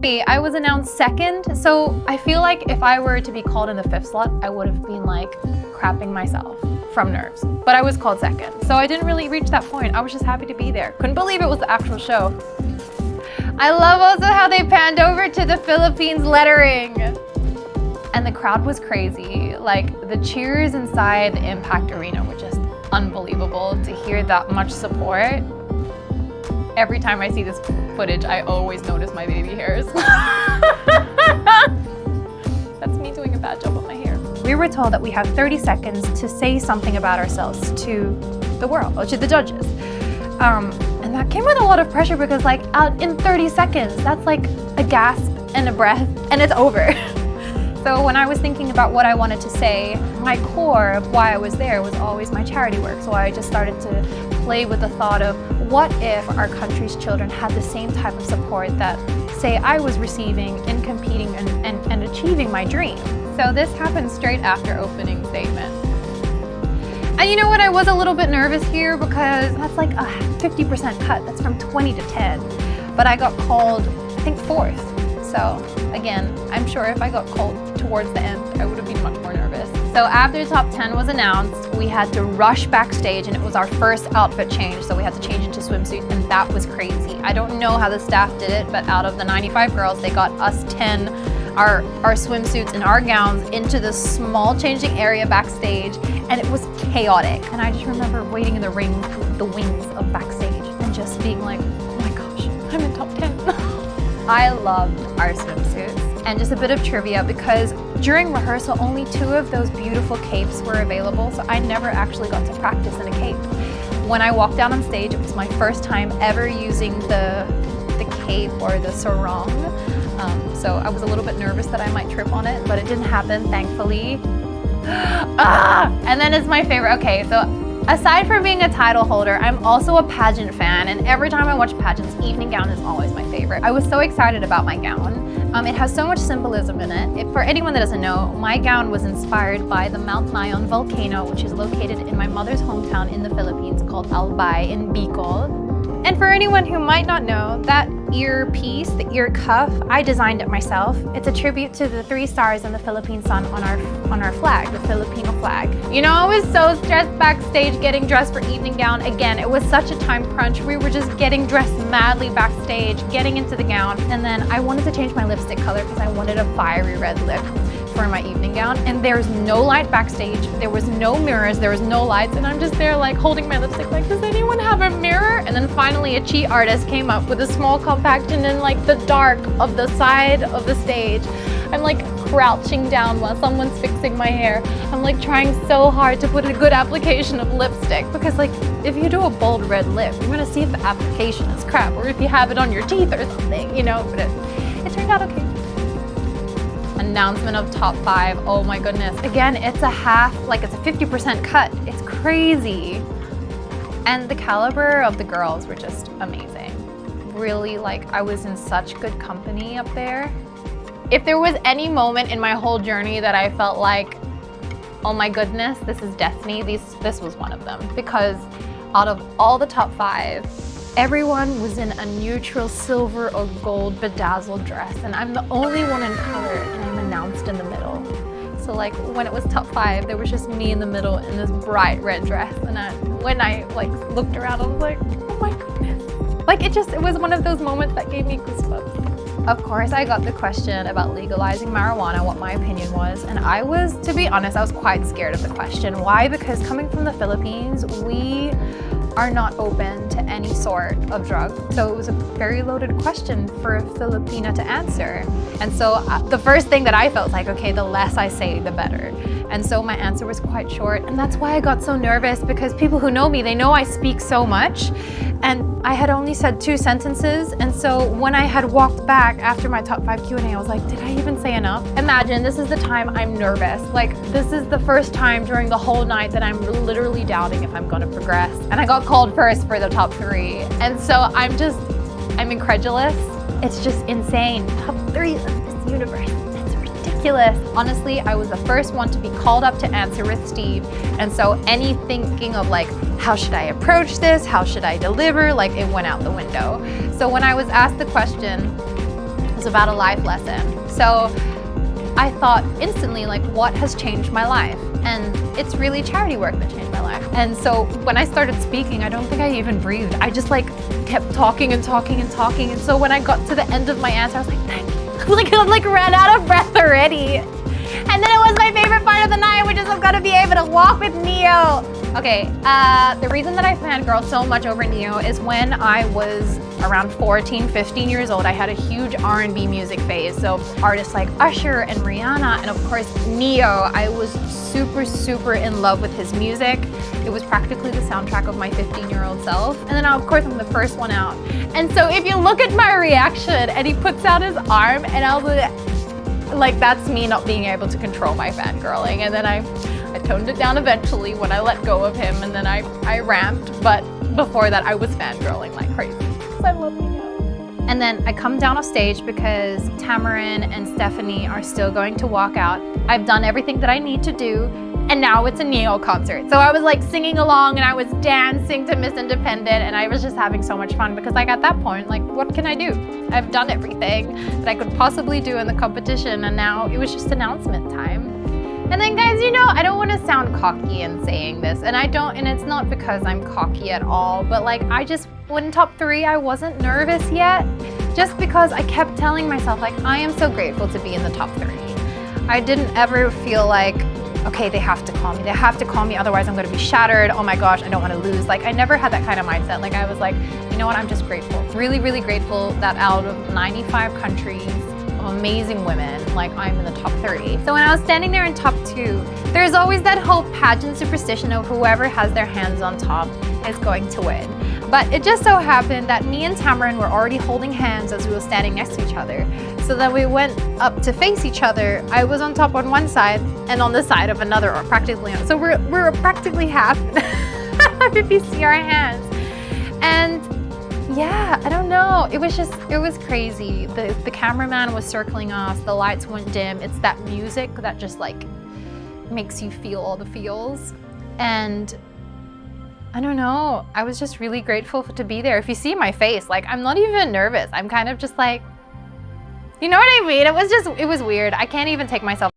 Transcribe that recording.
I was announced second, so I feel like if I were to be called in the 5th slot, I would have been like crapping myself from nerves. But I was called second, so I didn't really reach that point. I was just happy to be there. Couldn't believe it was the actual show. I love also how they panned over to the Philippines lettering. And the crowd was crazy. Like, the cheers inside the Impact Arena were just unbelievable. To hear that much support. Every time I see this footage, I always notice my baby hairs. That's me doing a bad job with my hair. We were told that we have 30 seconds to say something about ourselves to the world, or to the judges. And that came with a lot of pressure because like in 30 seconds, that's like a gasp and a breath and it's over. So when I was thinking about what I wanted to say, my core of why I was there was always my charity work. So I just started to play with the thought of what if our country's children had the same type of support that, say, I was receiving in competing and achieving my dream. So this happened straight after opening statement. And you know what, I was a little bit nervous here because that's like a 50% cut. That's from 20 to 10. But I got called, I think, 4th. So again, I'm sure if I got called towards the end, I would have been much more nervous. So after the top 10 was announced, we had to rush backstage and it was our first outfit change. So we had to change into swimsuit and that was crazy. I don't know how the staff did it, but out of the 95 girls, they got us 10, our swimsuits and our gowns into this small changing area backstage and it was chaotic. And I just remember waiting in the wings of backstage and just being like, oh my gosh, I'm in top 10. I loved our swimsuits. And just a bit of trivia, because during rehearsal, only 2 of those beautiful capes were available, so I never actually got to practice in a cape. When I walked down on stage, it was my first time ever using the cape or the sarong. So I was a little bit nervous that I might trip on it, but it didn't happen, thankfully. And then it's my favorite. Okay, so aside from being a title holder, I'm also a pageant fan, and every time I watch pageants, evening gown is always my favorite. I was so excited about my gown. It has so much symbolism in it. For anyone that doesn't know, my gown was inspired by the Mount Mayon volcano, which is located in my mother's hometown in the Philippines called Albay in Bicol. And for anyone who might not know, that earpiece, the ear cuff, I designed it myself. It's a tribute to the 3 stars in the Philippine sun on our flag, the Filipino flag. You know, I was so stressed backstage getting dressed for evening gown. Again, it was such a time crunch. We were just getting dressed madly backstage, getting into the gown. And then I wanted to change my lipstick color because I wanted a fiery red lip for my evening gown. And there's no light backstage. There was no mirrors, there was no lights. And I'm just there like holding my lipstick like, does anyone have a mirror? And then finally a cheat artist came up with a small compaction in like the dark of the side of the stage. I'm like crouching down while someone's fixing my hair. I'm like trying so hard to put a good application of lipstick because like if you do a bold red lip, you're gonna see if the application is crap or if you have it on your teeth or something, you know, but it turned out okay. Announcement of top 5, oh my goodness. Again, it's a 50% cut. It's crazy. And the caliber of the girls were just amazing. Really, like, I was in such good company up there. If there was any moment in my whole journey that I felt like, oh my goodness, this is destiny, this was one of them. Because out of all the top 5, everyone was in a neutral silver or gold bedazzled dress, and I'm the only one in color, and I'm announced in the middle. So like when it was top 5, there was just me in the middle in this bright red dress, and when I like looked around, I was like, oh my goodness. Like it was one of those moments that gave me goosebumps. Of course, I got the question about legalizing marijuana, what my opinion was, and to be honest, I was quite scared of the question. Why? Because coming from the Philippines, we are not open to any sort of drug. So it was a very loaded question for a Filipina to answer. And so the first thing that I felt like, okay, the less I say, the better. And so my answer was quite short. And that's why I got so nervous, because people who know me, they know I speak so much. And I had only said 2 sentences. And so when I had walked back after my top 5 Q&A, I was like, did I even say enough? Imagine this is the time I'm nervous. Like this is the first time during the whole night that I'm literally doubting if I'm gonna progress. And I got called first for the top 3. And so I'm incredulous. It's just insane. Top 3 of this universe. It's ridiculous. Honestly, I was the first one to be called up to answer with Steve. And so any thinking of like, how should I approach this? How should I deliver? Like it went out the window. So when I was asked the question, was about a life lesson. So I thought instantly, like, what has changed my life? And it's really charity work that changed my life. And so when I started speaking, I don't think I even breathed. I just like kept talking and talking and talking. And so when I got to the end of my answer, I was like, thank you. Like, I like ran out of breath already. And then it was my favorite part of the night, which is I'm gonna be able to walk with Neo. Okay, the reason that I fangirl so much over Neo is when I was around 14, 15 years old, I had a huge R&B music phase. So artists like Usher and Rihanna, and of course Neo, I was super, super in love with his music. It was practically the soundtrack of my 15-year-old self. And then of course I'm the first one out. And so if you look at my reaction and he puts out his arm and I was like, that's me not being able to control my fangirling. And then I toned it down eventually when I let go of him, and then I ramped, but before that I was fangirling like crazy. I love Neo. And then I come down off stage because Tamarin and Stephanie are still going to walk out. I've done everything that I need to do, and now it's a Neo concert. So I was like singing along and I was dancing to Miss Independent, and I was just having so much fun because like at that point, like, what can I do? I've done everything that I could possibly do in the competition, and now it was just announcement time. And then guys, you know, I don't want to sound cocky in saying this, and it's not because I'm cocky at all, but like I just, when top 3, I wasn't nervous yet, just because I kept telling myself like, I am so grateful to be in the top 3. I didn't ever feel like, okay, they have to call me, otherwise I'm gonna be shattered, oh my gosh, I don't wanna lose. Like, I never had that kind of mindset. Like, I was like, you know what, I'm just grateful. Really, really grateful that out of 95 countries, amazing women, like I'm in the top 30. So when I was standing there in top 2, there's always that whole pageant superstition of whoever has their hands on top is going to win. But it just so happened that me and Tamarin were already holding hands as we were standing next to each other. So then we went up to face each other. I was on top on one side and on the side of another, or practically. So we're practically half if you see our hands. And yeah, I don't know. It was crazy. The cameraman was circling us, the lights went dim. It's that music that just like makes you feel all the feels. And I don't know, I was just really grateful to be there. If you see my face, like I'm not even nervous. I'm kind of just like, you know what I mean? It was weird. I can't even take myself